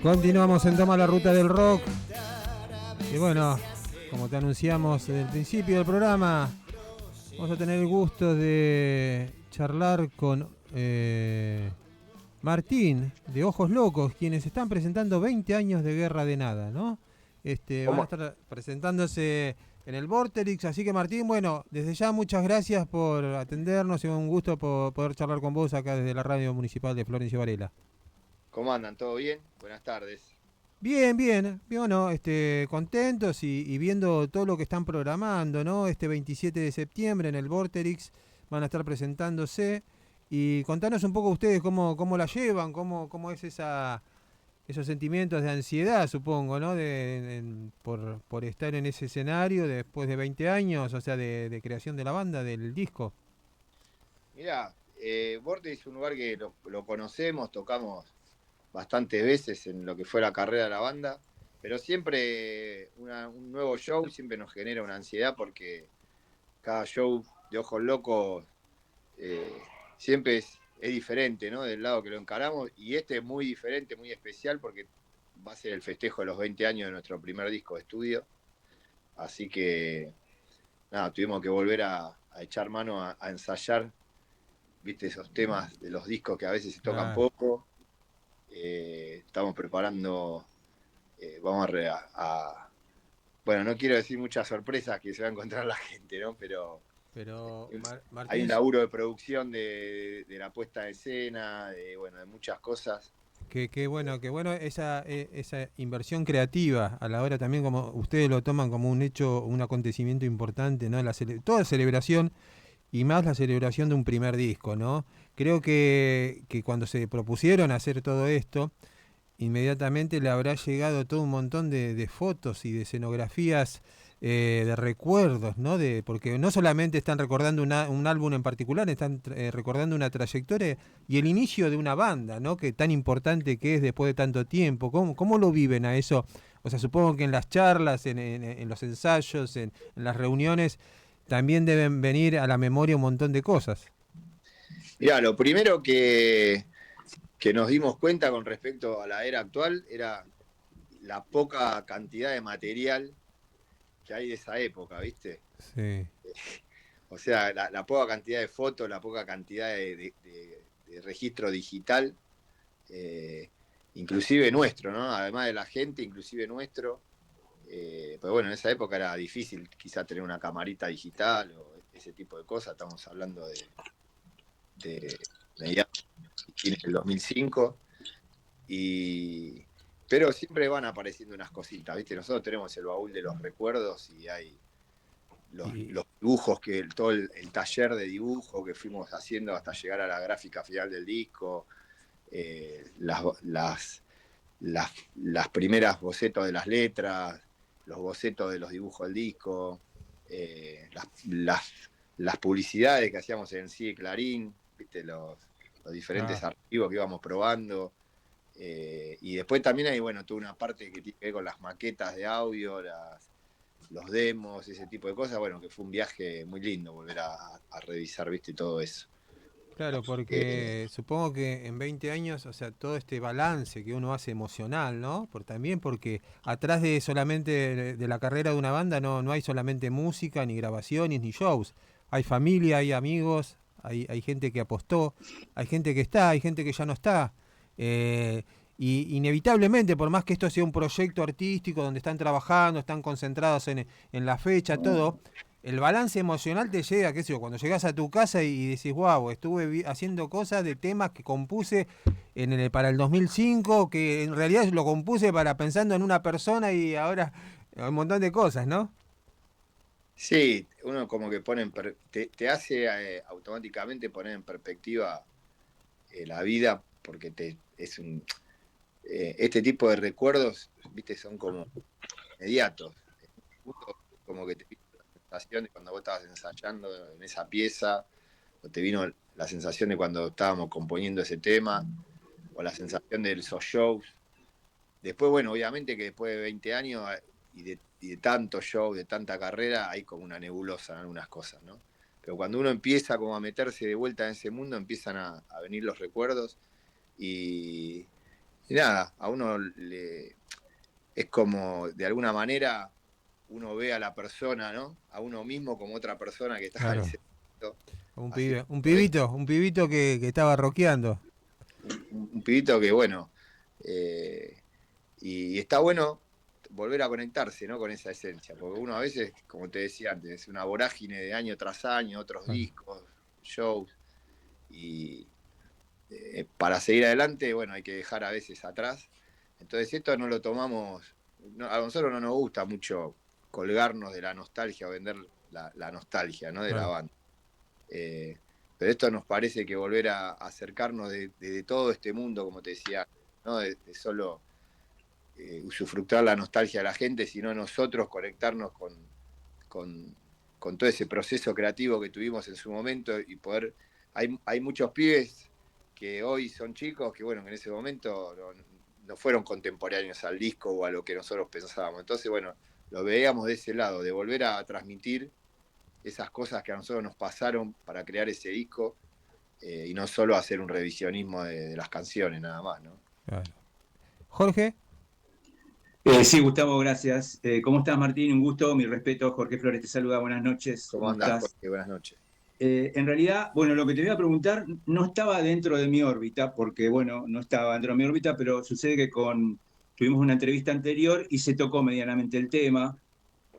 Continuamos en Toma la Ruta del Rock. Y bueno, como te anunciamos desde el principio del programa, vamos a tener el gusto de charlar con Martín de Ojos Locos, quienes están presentando 20 años de Guerra de Nada, ¿no? Van a ¿Cómo? estar presentándose en el Vorterix, así que Martín, bueno, desde ya muchas gracias por atendernos y un gusto poder charlar con vos acá desde la radio municipal de Florencio Varela. ¿Cómo andan? ¿Todo bien? Buenas tardes. Bien, bien, bueno, contentos y viendo todo lo que están programando, ¿no? Este 27 de septiembre en el Vorterix van a estar presentándose y contanos un poco ustedes cómo la llevan, cómo es esos sentimientos de ansiedad, supongo, ¿no? Por estar en ese escenario después de 20 años, o sea, de creación de la banda, del disco. Mirá, Vorte es un lugar que lo conocemos, tocamos bastantes veces en lo que fue la carrera de la banda, pero siempre un nuevo show siempre nos genera una ansiedad porque cada show de Ojos Locos eh, siempre es diferente, ¿no? Del lado que lo encaramos, y este es muy diferente, muy especial porque va a ser el festejo de los 20 años de nuestro primer disco de estudio, así que nada, tuvimos que volver a echar mano a ensayar, viste, esos temas de los discos que a veces se tocan Claro. poco. Estamos preparando, vamos bueno, no quiero decir muchas sorpresas que se va a encontrar la gente, ¿no? Pero Pero hay un Martín, laburo de producción de la puesta de escena, bueno, de muchas cosas. qué bueno esa inversión creativa a la hora también como ustedes lo toman como un hecho, un acontecimiento importante, ¿no? Toda celebración y más la celebración de un primer disco, ¿no? Creo que cuando se propusieron hacer todo esto, inmediatamente le habrá llegado todo un montón de fotos y de escenografías, de recuerdos, ¿no? Porque no solamente están recordando un álbum en particular, están recordando una trayectoria y el inicio de una banda, ¿no? Que tan importante que es después de tanto tiempo. ¿Cómo lo viven a eso? O sea, supongo que en las charlas, en los ensayos, en las reuniones, también deben venir a la memoria un montón de cosas. Mirá, lo primero que nos dimos cuenta con respecto a la era actual era la poca cantidad de material que hay de esa época, ¿viste? Sí, O sea, la poca cantidad de fotos, la poca cantidad de registro digital, eh, inclusive nuestro, ¿no? Además de la gente, inclusive nuestro. Pero bueno, en esa época era difícil quizá tener una camarita digital o ese tipo de cosas. Estamos hablando de mediados del 2005. Y, pero siempre van apareciendo unas cositas, ¿viste? Nosotros tenemos el baúl de los recuerdos y hay y los dibujos, todo el taller de dibujo que fuimos haciendo hasta llegar a la gráfica final del disco, las primeras bocetos de las letras, los bocetos de los dibujos del disco, eh, las, las, las publicidades que hacíamos en sí Clarín, ¿viste? Los diferentes ah, archivos que íbamos probando. Y después también hay, bueno, toda una parte que tiene que ver con las maquetas de audio, los demos, ese tipo de cosas. Bueno, que fue un viaje muy lindo volver a revisar, viste, todo eso. claro, Así que, porque supongo que en 20 años, o sea, todo este balance que uno hace emocional, ¿no? También porque atrás de solamente de la carrera de una banda no hay solamente música, ni grabaciones, ni shows. Hay familia, hay amigos, hay gente que apostó, hay gente que está, hay gente que ya no está. Eh, y inevitablemente, por más que esto sea un proyecto artístico donde están trabajando, están concentrados en la fecha, todo, el balance emocional te llega, qué sé yo, cuando llegas a tu casa y decís, wow, estuve haciendo cosas de temas que compuse para el 2005, que en realidad lo compuse para pensando en una persona y ahora un montón de cosas, ¿no? sí, uno como que te hace automáticamente poner en perspectiva la vida, porque este tipo de recuerdos, viste, son como inmediatos. Como que te vino la sensación de cuando vos estabas ensayando en esa pieza, o te vino la sensación de cuando estábamos componiendo ese tema, o la sensación de esos shows. Después, bueno, obviamente que después de 20 años y de tanto show, de tanta carrera, hay como una nebulosa en algunas cosas, ¿no? Pero cuando uno empieza como a meterse de vuelta en ese mundo, empiezan a venir los recuerdos y, Y nada, a uno es como, de alguna manera, uno ve a la persona, ¿no? A uno mismo como otra persona que está en Claro. ese momento Un haciendo pibe, un esto. pibito, un pibito que estaba rockeando. Un pibito que, bueno, eh, y está bueno volver a conectarse, ¿no? Con esa esencia, porque uno a veces, como te decía antes, es una vorágine de año tras año, otros Claro. discos, shows, y para seguir adelante, bueno, hay que dejar a veces atrás. Entonces esto no lo tomamos, no, a nosotros no nos gusta mucho colgarnos de la nostalgia o vender la nostalgia, ¿no? De la Claro. banda. Eh, pero esto nos parece que volver a acercarnos de todo este mundo, como te decía, no de solo usufructar la nostalgia de la gente, sino nosotros conectarnos con, con todo ese proceso creativo que tuvimos en su momento y poder... Hay muchos pibes que hoy son chicos que, bueno, que en ese momento no fueron contemporáneos al disco o a lo que nosotros pensábamos. Entonces, bueno, lo veíamos de ese lado, de volver a transmitir esas cosas que a nosotros nos pasaron para crear ese disco y no solo hacer un revisionismo de las canciones nada más, ¿no? Claro. Jorge, Sí, Gustavo, gracias. ¿Cómo estás, Martín? Un gusto, mi respeto. Jorge Flores te saluda, buenas noches. ¿Cómo ¿Cómo andás, estás? Jorge? Buenas noches. En realidad, bueno, lo que te voy a preguntar no estaba dentro de mi órbita, porque, bueno, no estaba dentro de mi órbita, pero sucede que tuvimos una entrevista anterior y se tocó medianamente el tema.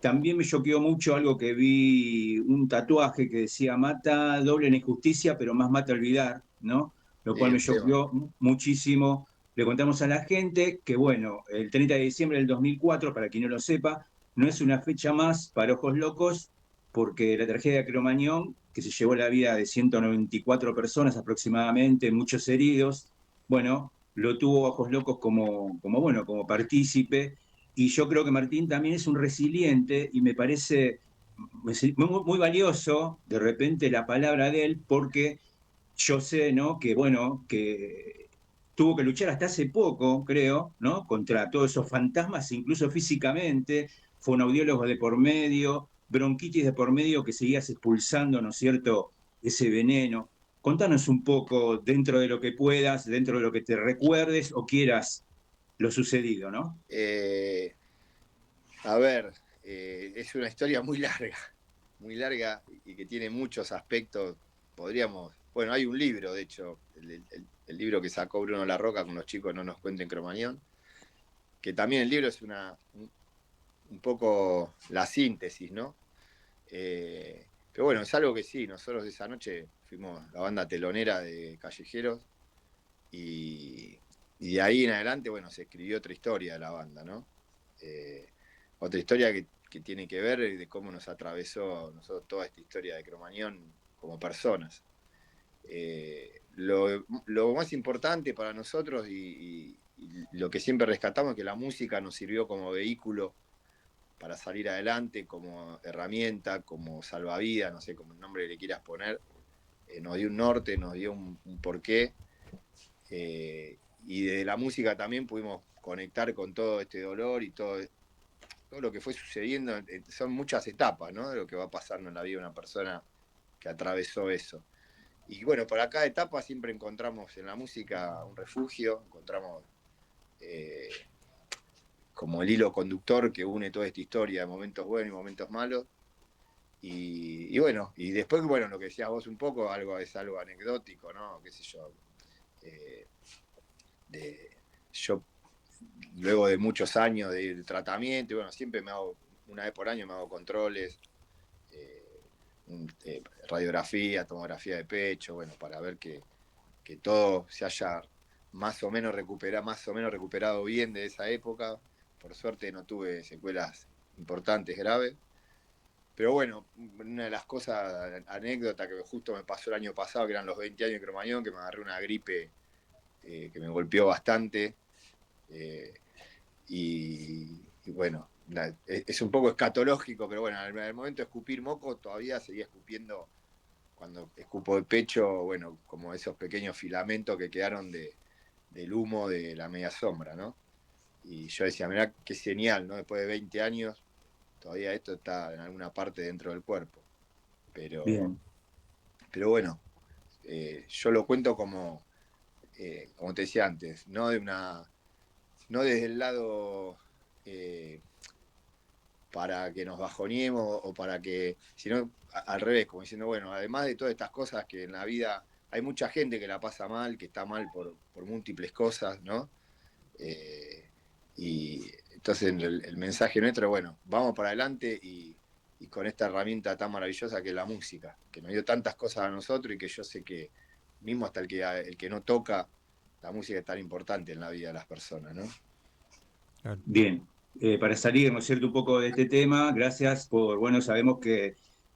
También me choqueó mucho algo que vi, un tatuaje que decía, mata doble la injusticia, pero más mata olvidar, ¿no? Lo Sí, cual me un tema. choqueó muchísimo. Le contamos a la gente que, bueno, el 30 de diciembre del 2004, para quien no lo sepa, no es una fecha más para Ojos Locos, porque la tragedia de Cromañón, que se llevó la vida de 194 personas aproximadamente, muchos heridos, bueno, lo tuvo Ojos Locos bueno, como partícipe, y yo creo que Martín también es un resiliente y me parece muy valioso de repente la palabra de él, porque yo sé, ¿no? Que bueno, que tuvo que luchar hasta hace poco, creo, ¿no? Contra todos esos fantasmas, incluso físicamente, fue un audiólogo de por medio, bronquitis de por medio que seguías expulsando, ¿no es cierto?, ese veneno. Contanos un poco, dentro de lo que puedas, dentro de lo que te recuerdes o quieras, lo sucedido, ¿no? Eh, a ver, es una historia muy larga y que tiene muchos aspectos. Podríamos, bueno, hay un libro, de hecho, el libro que sacó Bruno La Roca con los chicos No nos cuenten Cromañón, que también el libro es un poco la síntesis, ¿no? Pero bueno, es algo que sí, nosotros esa noche fuimos la banda telonera de Callejeros y, y de ahí en adelante, bueno, se escribió otra historia de la banda, ¿no? Eh, Otra historia que tiene que ver de cómo nos atravesó nosotros toda esta historia de Cromañón como personas. Lo más importante para nosotros y lo que siempre rescatamos es que la música nos sirvió como vehículo para salir adelante, como herramienta, como salvavidas, no sé, como el nombre que le quieras poner. Nos dio un norte, nos dio un porqué. Y de la música también pudimos conectar con todo este dolor y todo lo que fue sucediendo. Son muchas etapas, ¿no? De lo que va pasando en la vida de una persona que atravesó eso. Y bueno, para cada etapa siempre encontramos en la música un refugio, encontramos eh, como el hilo conductor que une toda esta historia de momentos buenos y momentos malos. Y bueno, y después, bueno, lo que decías vos un poco, es algo anecdótico, ¿no? Qué sé yo. Eh, de, yo, luego de muchos años de tratamiento, y bueno, siempre me hago, una vez por año me hago controles, eh, radiografía, tomografía de pecho, bueno, para ver que todo se haya más o menos recuperado bien de esa época. Por suerte no tuve secuelas importantes, graves. Pero bueno, una de las cosas, anécdota que justo me pasó el año pasado, que eran los 20 años de Cromañón, que me agarré una gripe que me golpeó bastante. Eh, y bueno, es un poco escatológico, pero bueno, al momento de escupir moco todavía seguía escupiendo, cuando escupo de pecho, bueno, como esos pequeños filamentos que quedaron del humo de la media sombra, ¿no? Y yo decía, mirá qué genial, ¿no? Después de 20 años, todavía esto está en alguna parte dentro del cuerpo. Pero, Bien. pero bueno, yo lo cuento como te decía antes, no de una no desde el lado eh, para que nos bajoniemos o para que, sino al revés, como diciendo, bueno, además de todas estas cosas que en la vida hay mucha gente que la pasa mal, que está mal por múltiples cosas, ¿no? Eh, y entonces el mensaje nuestro, bueno, vamos para adelante y con esta herramienta tan maravillosa que es la música, que nos dio tantas cosas a nosotros y que yo sé que mismo hasta el que no toca, la música es tan importante en la vida de las personas, ¿no? Claro. Bien, para salir, ¿no es cierto?, un poco de este tema, gracias por, bueno, sabemos que,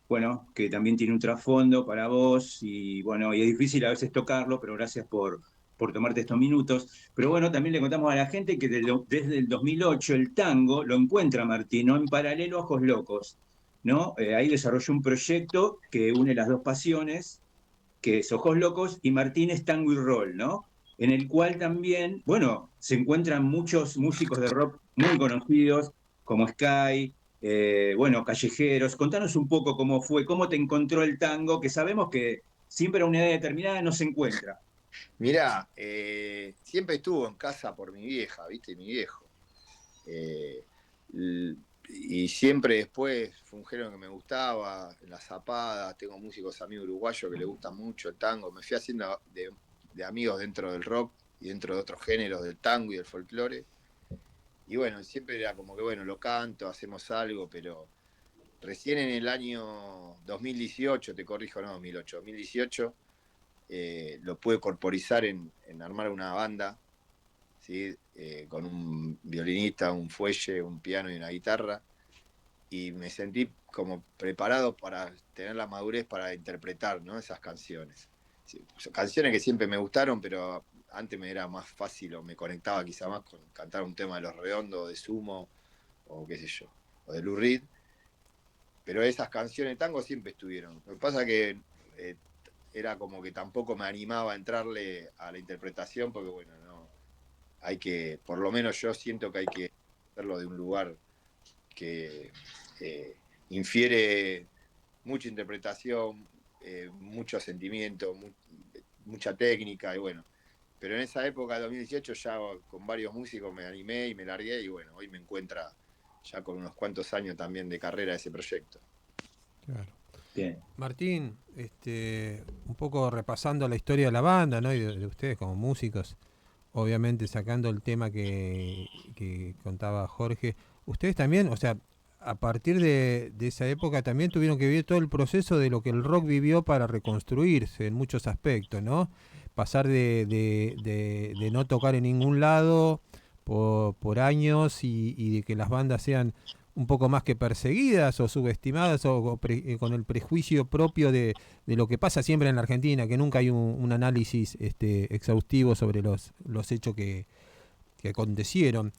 bueno, que también tiene un trasfondo para vos y, bueno, y es difícil a veces tocarlo, pero gracias por tomarte estos minutos. Pero bueno, también le contamos a la gente que desde el 2008 el tango lo encuentra Martín, ¿no?, en paralelo a Ojos Locos, ¿no? Ahí desarrolló un proyecto que une las dos pasiones, que es Ojos Locos y Martínez Tango y Roll, ¿no? En el cual también, bueno, se encuentran muchos músicos de rock muy conocidos, como Sky, bueno, Callejeros. Contanos un poco cómo fue, cómo te encontró el tango, que sabemos que siempre a una edad determinada no se encuentra. Mirá, siempre estuvo en casa por mi vieja, ¿viste? Mi viejo. Eh, y siempre después fue un género que me gustaba, en las zapadas, tengo músicos amigos uruguayos que les gusta mucho el tango, me fui haciendo de amigos dentro del rock y dentro de otros géneros del tango y del folclore. Y bueno, siempre era como que, bueno, lo canto, hacemos algo, pero recién en el año 2018, te corrijo, no 2008, 2018, lo pude corporizar en armar una banda, ¿sí? Con un violinista, un fuelle, un piano y una guitarra, y me sentí como preparado para tener la madurez para interpretar, ¿no?, esas canciones. Sí, canciones que siempre me gustaron, pero antes me era más fácil o me conectaba quizá más con cantar un tema de Los Redondos, de Sumo, o qué sé yo, o de Lou Reed, pero esas canciones de tango siempre estuvieron. Lo que pasa es que eh, era como que tampoco me animaba a entrarle a la interpretación, porque bueno, no, hay que, por lo menos yo siento que hay que hacerlo de un lugar que infiere mucha interpretación, mucho sentimiento, mucha técnica y bueno. Pero en esa época, 2018, ya con varios músicos me animé y me largué y bueno, hoy me encuentra ya con unos cuantos años también de carrera ese proyecto. Claro. Bien. Martín, un poco repasando la historia de la banda, ¿no? Y de ustedes como músicos, obviamente sacando el tema que contaba Jorge, ustedes también, o sea, a partir de esa época también tuvieron que vivir todo el proceso de lo que el rock vivió para reconstruirse en muchos aspectos, ¿no? Pasar de no tocar en ningún lado por años y de que las bandas sean un poco más que perseguidas o subestimadas con el prejuicio propio de lo que pasa siempre en la Argentina, que nunca hay un análisis exhaustivo sobre los hechos que acontecieron.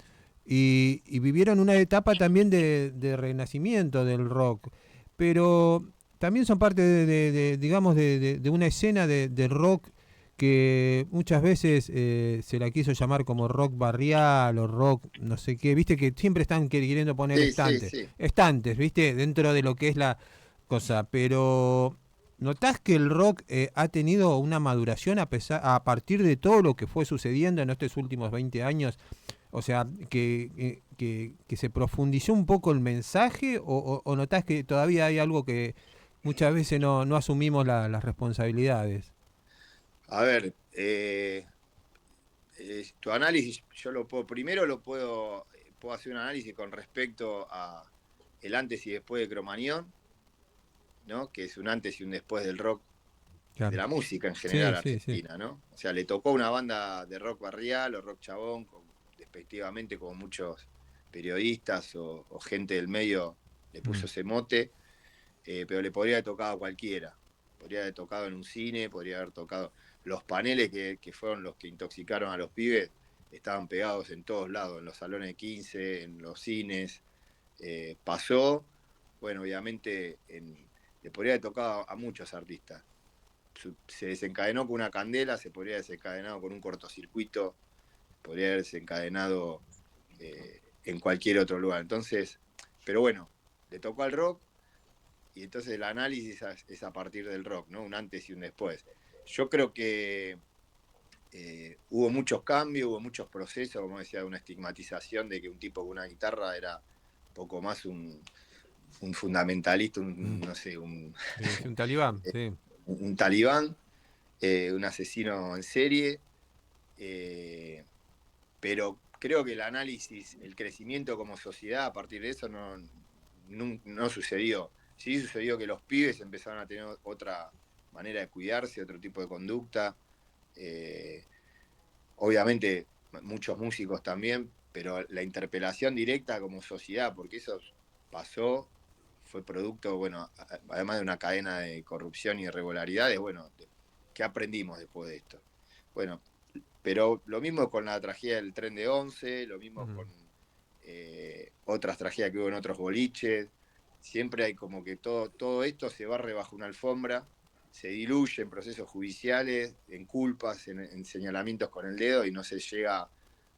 Y vivieron una etapa también de renacimiento del rock, pero también son parte digamos, de una escena de rock que muchas veces se la quiso llamar como rock barrial o rock no sé qué, viste que siempre están queriendo poner Sí, sí, sí. estantes, viste, dentro de lo que es la cosa, pero ¿notás que el rock ha tenido una maduración a partir de todo lo que fue sucediendo en estos últimos 20 años? O sea, que se profundizó un poco el mensaje o notás que todavía hay algo que muchas veces no asumimos las responsabilidades. A ver, tu análisis, yo lo puedo, primero puedo hacer un análisis con respecto a el antes y después de Cromañón, ¿no? Que es un antes y un después del rock, de Claro. la música en general Sí, sí, sí. argentina, ¿no? O sea, le tocó una banda de rock barrial o rock chabón, despectivamente como muchos periodistas o gente del medio le Mm. puso ese mote, pero le podría haber tocado a cualquiera. Podría haber tocado en un cine, podría haber tocado. Los paneles que fueron los que intoxicaron a los pibes estaban pegados en todos lados, en los salones de 15, en los cines. Pasó, bueno, obviamente le podría haber tocado a muchos artistas. Se desencadenó con una candela, se podría haber desencadenado con un cortocircuito, podría haber desencadenado en cualquier otro lugar. Entonces, pero bueno, le tocó al rock y entonces el análisis es a partir del rock, ¿no? Un antes y un después. Yo creo que hubo muchos cambios, hubo muchos procesos, como decía, una estigmatización de que un tipo con una guitarra era poco más un fundamentalista, no sé, Sí, un talibán, sí. un talibán, un asesino en serie, pero creo que el análisis, el crecimiento como sociedad a partir de eso no sucedió. Sí sucedió que los pibes empezaron a tener otra manera de cuidarse, otro tipo de conducta. Obviamente muchos músicos también, pero la interpelación directa como sociedad, porque eso pasó, fue producto, bueno, además de una cadena de corrupción y irregularidades, bueno, ¿qué aprendimos después de esto? Bueno, pero lo mismo con la tragedia del tren de Once, lo mismo con otras tragedias que hubo en otros boliches. Siempre hay como que todo esto se barre bajo una alfombra, se diluye en procesos judiciales, en culpas, en señalamientos con el dedo, y no se llega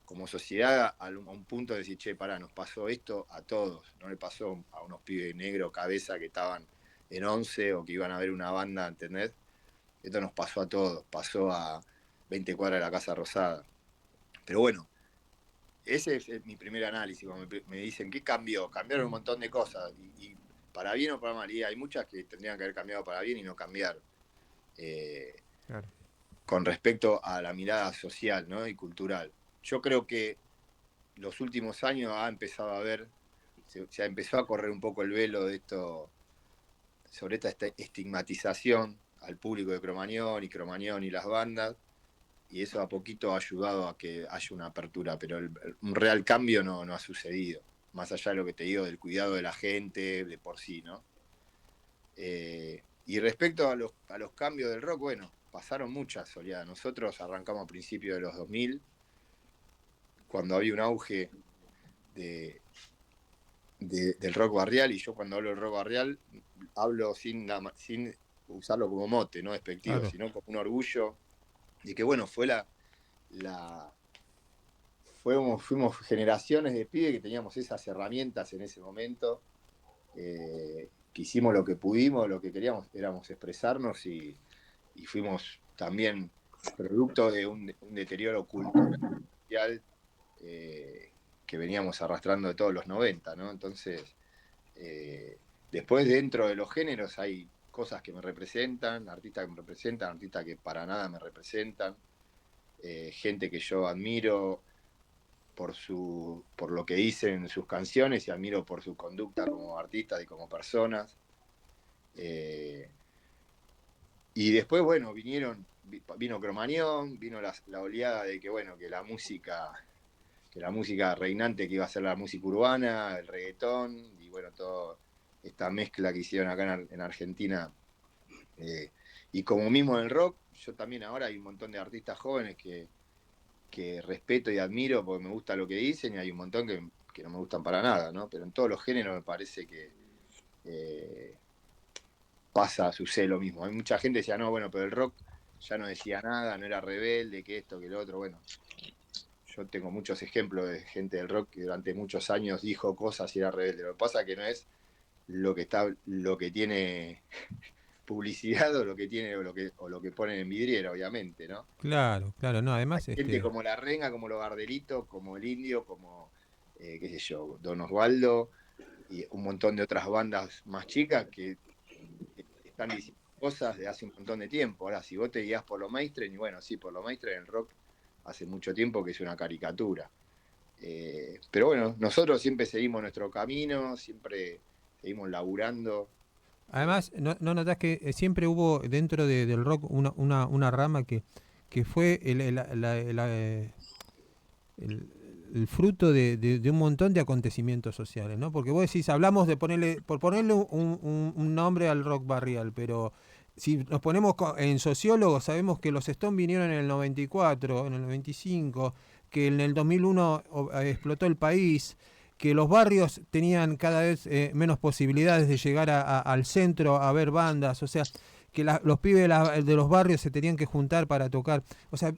como sociedad a un punto de decir, che, pará, nos pasó esto a todos, no le pasó a unos pibes negros cabeza que estaban en Once o que iban a ver una banda, ¿entendés? Esto nos pasó a todos, pasó a 20 cuadras de la Casa Rosada. Pero bueno, ese es mi primer análisis. Cuando me dicen, ¿qué cambió? Cambiaron un montón de cosas. Y para bien o para mal. Y hay muchas que tendrían que haber cambiado para bien y no cambiaron. Claro. Con respecto a la mirada social, ¿no? Y cultural. Yo creo que los últimos años se empezó a correr un poco el velo de esto, sobre esta estigmatización al público de Cromañón y las bandas. Y eso a poquito ha ayudado a que haya una apertura, pero un real cambio no ha sucedido, más allá de lo que te digo del cuidado de la gente, de por sí, ¿no? Y respecto a los cambios del rock, bueno, pasaron muchas oleadas. Nosotros arrancamos a principios de los 2000, cuando había un auge del rock barrial, y yo cuando hablo del rock barrial, hablo sin usarlo como mote, no despectivo, claro, sino como un orgullo. Y que bueno, fuimos generaciones de pibes que teníamos esas herramientas en ese momento, que hicimos lo que pudimos, lo que queríamos éramos expresarnos, y fuimos también producto de un deterioro cultural que veníamos arrastrando de todos los 90, ¿no? Entonces, después dentro de los géneros hay cosas que me representan, artistas que me representan, artistas que para nada me representan. Gente que yo admiro por lo que dicen en sus canciones y admiro por su conducta como artistas y como personas. Y después, bueno, vino Cromañón, vino la oleada de que, bueno, que la música reinante que iba a ser la música urbana, el reggaetón, y bueno, toda esta mezcla que hicieron acá en Argentina. Y como mismo en el rock, yo también ahora hay un montón de artistas jóvenes que respeto y admiro porque me gusta lo que dicen, y hay un montón que no me gustan para nada, ¿no? Pero en todos los géneros me parece que sucede lo mismo. Hay mucha gente que decía, no, bueno, pero el rock ya no decía nada, no era rebelde, que esto, que lo otro. Bueno, yo tengo muchos ejemplos de gente del rock que durante muchos años dijo cosas y era rebelde. Lo que pasa es que no es lo que tiene publicidad o lo que ponen en vidriera, obviamente, ¿no? Claro, no, además hay gente como La Renga, como Los Gardelitos, como El Indio, como qué sé yo, Don Osvaldo y un montón de otras bandas más chicas que están diciendo cosas de hace un montón de tiempo. Ahora, si vos te guías por lo mainstream, y bueno, sí, por lo mainstream el rock hace mucho tiempo que es una caricatura. Pero bueno, nosotros siempre seguimos nuestro camino, siempre seguimos laburando. Además, ¿no notás que siempre hubo dentro del rock una rama que fue el fruto de un montón de acontecimientos sociales, ¿no? Porque vos decís, hablamos de ponerle un nombre al rock barrial, pero si nos ponemos en sociólogos, sabemos que los Stones vinieron en el 94, en el 95, que en el 2001 explotó el país, que los barrios tenían cada vez menos posibilidades de llegar al centro a ver bandas, o sea, los pibes de los barrios se tenían que juntar para tocar. O sea,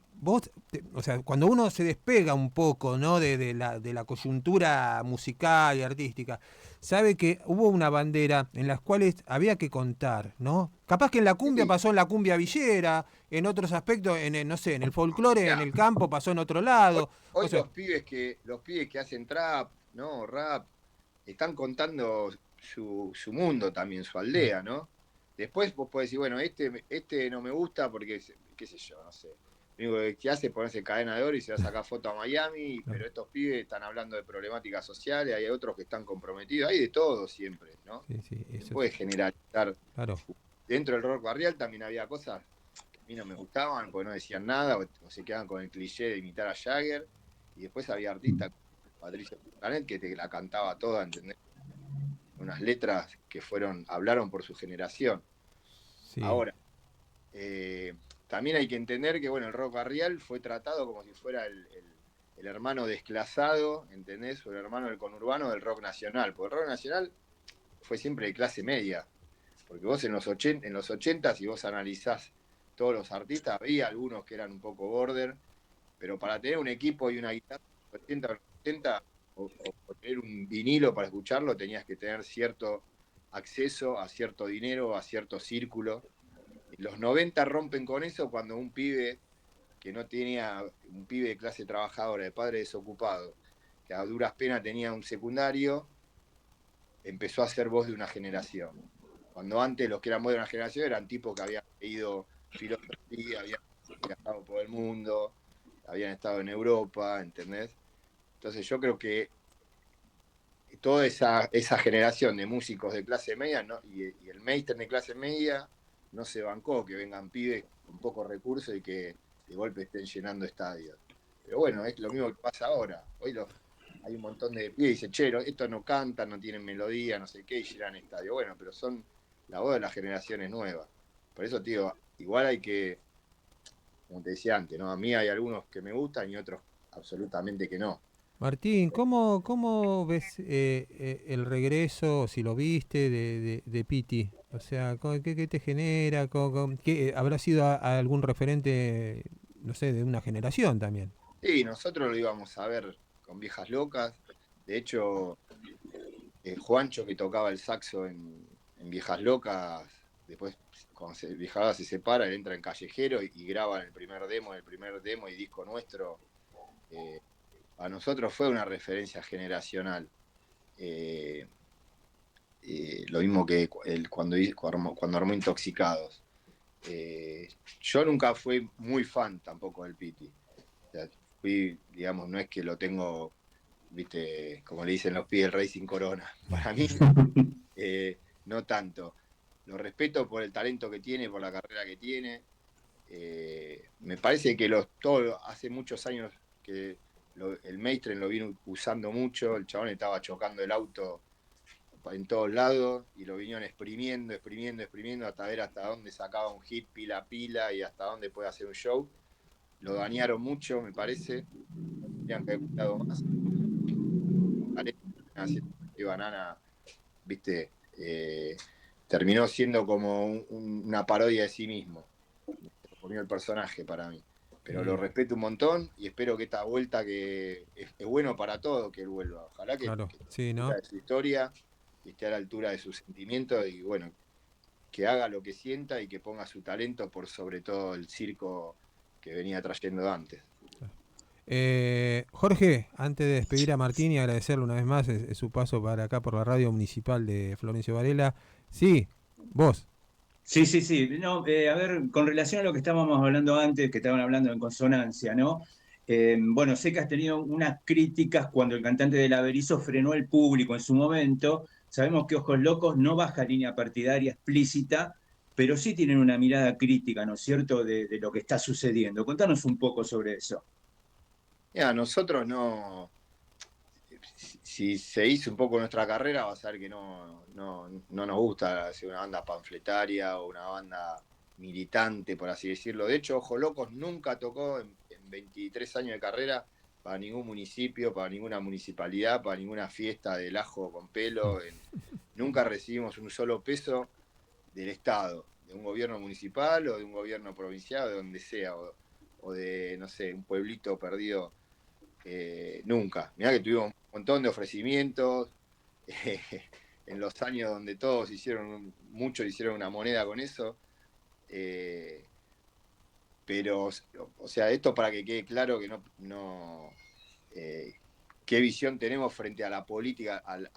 cuando uno se despega un poco, ¿no? de la coyuntura musical y artística, sabe que hubo una bandera en las cuales había que contar, ¿no? Capaz que en la cumbia Sí, pasó en la cumbia villera, en otros aspectos, no sé, en el folclore, en mirá, el campo pasó en otro hoy, lado. O hoy sea, los pibes que hacen trap, ¿no? Rap, están contando su mundo también, su aldea, ¿no? Después vos podés decir, bueno, este no me gusta porque, qué sé yo, no sé. Lo único que hace es ponerse cadena de oro y se va a sacar foto a Miami, pero estos pibes están hablando de problemáticas sociales, hay otros que están comprometidos, hay de todo siempre, ¿no? sí, sí, Se eso puede es, generalizar. claro. Dentro del rock barrial también había cosas que a mí no me gustaban, porque no decían nada, o se quedaban con el cliché de imitar a Jagger, y después había artistas como Patricio Canet que te la cantaba toda, ¿entendés? Unas letras que hablaron por su generación. Sí. Ahora, también hay que entender que, bueno, el rock barrial fue tratado como si fuera el hermano desclasado, ¿entendés? O el hermano del conurbano del rock nacional, porque el rock nacional fue siempre de clase media, porque vos en los 80, si vos analizás todos los artistas, había algunos que eran un poco border, pero para tener un equipo y una guitarra en los 80 o los 70, o tener un vinilo para escucharlo, tenías que tener cierto acceso a cierto dinero, a cierto círculo. Y los 90 rompen con eso cuando un pibe que no tenía, un pibe de clase trabajadora, de padre desocupado, que a duras penas tenía un secundario, empezó a ser voz de una generación. Cuando antes los que eran voz de una generación eran tipos que habían leído filosofía, habían viajado por el mundo, habían estado en Europa, ¿entendés? Entonces yo creo que toda esa generación de músicos de clase media, ¿no? y el mainstream de clase media no se bancó que vengan pibes con pocos recursos y que de golpe estén llenando estadios. Pero bueno, es lo mismo que pasa ahora. Hay un montón de pibes y dicen, che, estos no cantan, no tienen melodía, no sé qué, y llenan estadios. Bueno, pero son la voz de las generaciones nuevas. Por eso, tío, igual hay que, como te decía antes, ¿no? A mí hay algunos que me gustan y otros absolutamente que no. Martín, ¿cómo ves el regreso, si lo viste, de Piti? O sea, ¿qué te genera? ¿Qué, habrá sido algún referente, no sé, de una generación también? Sí, nosotros lo íbamos a ver con Viejas Locas. De hecho, Juancho, que tocaba el saxo en Viejas Locas, después cuando Viejas Locas se separa, él entra en Callejero y graban el primer demo y disco nuestro. eh, a nosotros fue una referencia generacional. Eh, lo mismo que cuando armó Intoxicados. Yo nunca fui muy fan tampoco del Piti. O sea, digamos, no es que lo tengo, viste, como le dicen los pibes, el Racing Corona. Para mí, no tanto. Lo respeto por el talento que tiene, por la carrera que tiene. Me parece que hace muchos años que el mainstream lo vino usando mucho. El chabón estaba chocando el auto en todos lados y lo vinieron exprimiendo, exprimiendo, exprimiendo hasta ver hasta dónde sacaba un hit pila a pila y hasta dónde puede hacer un show. Lo dañaron mucho, me parece. Tendrían que haber cuidado más. Banana, viste, terminó siendo como una parodia de sí mismo. Se lo comió el personaje para mí. Pero lo Sí, respeto un montón y espero que esta vuelta que es bueno para todo que él vuelva. Ojalá claro, que esté sí, a la altura ¿no? de su historia, que esté a la altura de sus sentimientos y bueno, que haga lo que sienta y que ponga su talento por sobre todo el circo que venía trayendo antes. Jorge, antes de despedir a Martín y agradecerle una vez más su paso para acá por la radio municipal de Florencio Varela. Sí, vos. Sí, sí, sí. No, a ver, con relación a lo que estábamos hablando antes, que estaban hablando en consonancia, ¿no? Bueno, sé que has tenido unas críticas cuando el cantante de Berizo frenó el público en su momento. Sabemos que Ojos Locos no baja línea partidaria explícita, pero sí tienen una mirada crítica, ¿no es cierto?, de lo que está sucediendo. Contanos un poco sobre eso. Mira, nosotros no, si se hizo un poco nuestra carrera, vas a ver que no nos gusta ser una banda panfletaria o una banda militante, por así decirlo. De hecho, Ojo Locos nunca tocó en 23 años de carrera para ningún municipio, para ninguna municipalidad, para ninguna fiesta del ajo con pelo. Nunca recibimos un solo peso del Estado, de un gobierno municipal o de un gobierno provincial, de donde sea, o de, no sé, un pueblito perdido, nunca. Mirá que tuvimos un montón de ofrecimientos, en los años donde todos muchos hicieron una moneda con eso, pero, o sea, esto para que quede claro que qué visión tenemos frente a la política, al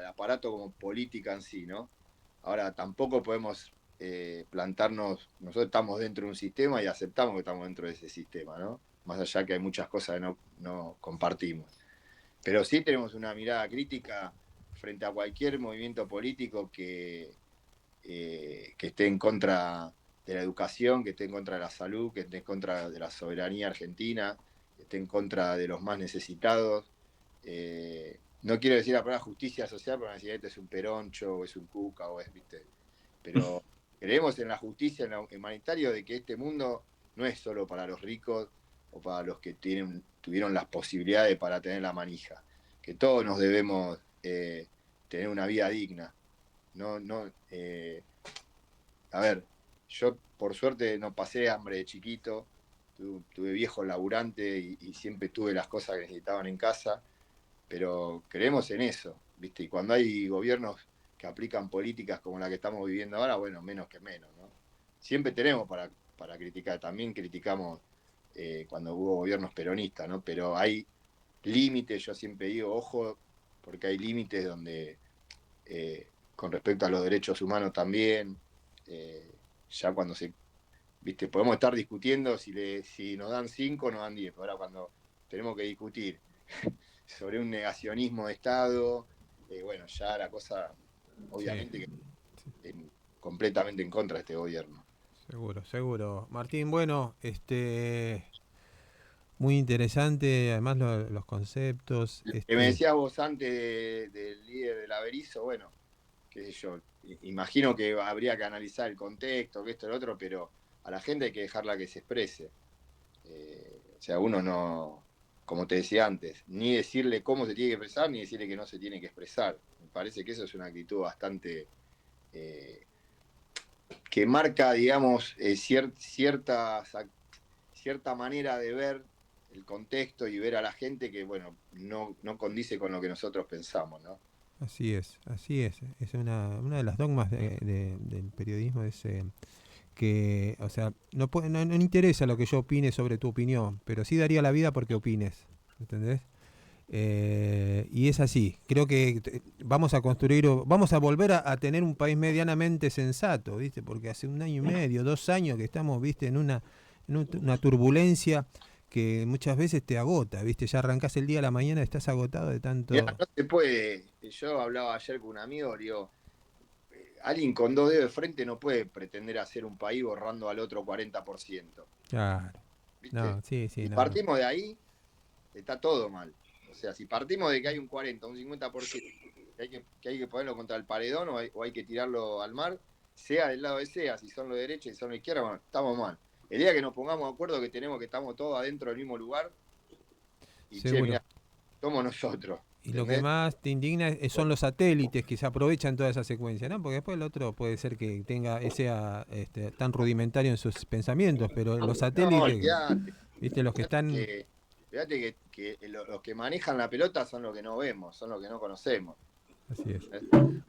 aparato como política en sí, ¿no? Ahora, tampoco podemos plantarnos, nosotros estamos dentro de un sistema y aceptamos que estamos dentro de ese sistema, ¿no? Más allá que hay muchas cosas que no compartimos. Pero sí tenemos una mirada crítica frente a cualquier movimiento político que esté en contra de la educación, que esté en contra de la salud, que esté en contra de la soberanía argentina, que esté en contra de los más necesitados. No quiero decir la palabra justicia social, porque decir este es un peroncho, o es un cuca, o es, ¿viste? Pero creemos en la justicia, en lo humanitario, de que este mundo no es solo para los ricos o para los que tuvieron las posibilidades para tener la manija, que todos nos debemos tener una vida digna. A ver, yo por suerte no pasé hambre de chiquito, tuve viejo laburante y siempre tuve las cosas que necesitaban en casa, pero creemos en eso, ¿viste? Y cuando hay gobiernos que aplican políticas como la que estamos viviendo ahora, bueno, menos que menos, ¿no? Siempre tenemos para criticar, también criticamos cuando hubo gobiernos peronistas, ¿no? Pero hay límites, yo siempre digo, ojo, porque hay límites donde, con respecto a los derechos humanos también, ya cuando ¿viste? Podemos estar discutiendo si nos dan 5 o nos dan 10, pero ahora cuando tenemos que discutir sobre un negacionismo de Estado, bueno, ya la cosa, obviamente, sí, que completamente en contra de este gobierno. Seguro. Martín, bueno, muy interesante, además los conceptos. Que me decías vos antes del líder del Averizo, bueno, qué sé yo, imagino que habría que analizar el contexto, que esto y lo otro, pero a la gente hay que dejarla que se exprese. O sea, uno no, como te decía antes, ni decirle cómo se tiene que expresar, ni decirle que no se tiene que expresar. Me parece que eso es una actitud bastante que marca, digamos, cierta manera de ver el contexto y ver a la gente que, bueno, no condice con lo que nosotros pensamos, ¿no? Así es. Es una de las dogmas del periodismo, que, o sea, no interesa lo que yo opine sobre tu opinión, pero sí daría la vida porque opines, ¿entendés? Y es así. Creo que vamos a volver a tener un país medianamente sensato, ¿viste? Porque hace 1 año y medio, 2 años que estamos, ¿viste? En una turbulencia que muchas veces te agota, ¿viste? Ya arrancás el día a la mañana, estás agotado de tanto... Mirá, no se puede. Yo hablaba ayer con un amigo, digo, alguien con 2 dedos de frente no puede pretender hacer un país borrando al otro 40%. Claro. ¿Viste? No, sí, si partimos de ahí, está todo mal. O sea, si partimos de que hay un 40, un 50%, que hay que ponerlo contra el paredón o hay que tirarlo al mar, sea del lado de sea, si son los derechos y son los izquierda, bueno, estamos mal. El día que nos pongamos de acuerdo que estamos todos adentro del mismo lugar, y che, mirá, somos nosotros. Y lo que más te indigna son los satélites que se aprovechan toda esa secuencia, ¿no? Porque después el otro puede ser que sea tan rudimentario en sus pensamientos, pero los satélites, ¿viste? Los que están... Fíjate que los que manejan la pelota son los que no vemos, son los que no conocemos. Así es.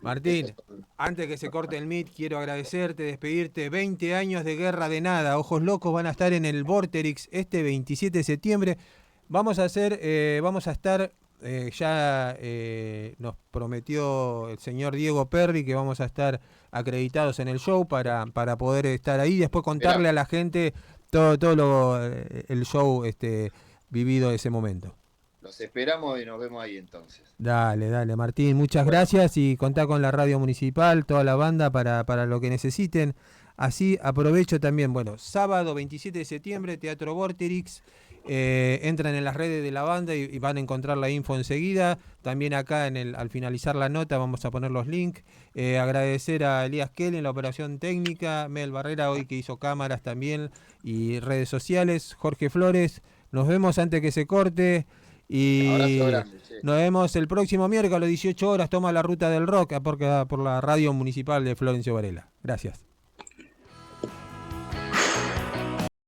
Martín, antes que se corte el Meet, quiero agradecerte, despedirte. 20 años de Guerra de Nada. Ojos Locos van a estar en el Vorterix este 27 de septiembre. Vamos a estar, ya nos prometió el señor Diego Perry que vamos a estar acreditados en el show para poder estar ahí y después contarle a la gente todo el show vivido ese momento. Los esperamos y nos vemos ahí entonces. Dale, Martín, muchas gracias y contá con la radio municipal, toda la banda para lo que necesiten. Así aprovecho también, bueno, sábado 27 de septiembre, Teatro Vorterix, entran en las redes de la banda y van a encontrar la info enseguida. También acá al finalizar la nota vamos a poner los links. Agradecer a Elías Kelly en la operación técnica, Mel Barrera hoy que hizo cámaras también y redes sociales, Jorge Flores. Nos vemos antes que se corte Y grande, che. nos vemos el próximo miércoles a las 18 horas. Toma la ruta del rock por la radio municipal de Florencio Varela. Gracias.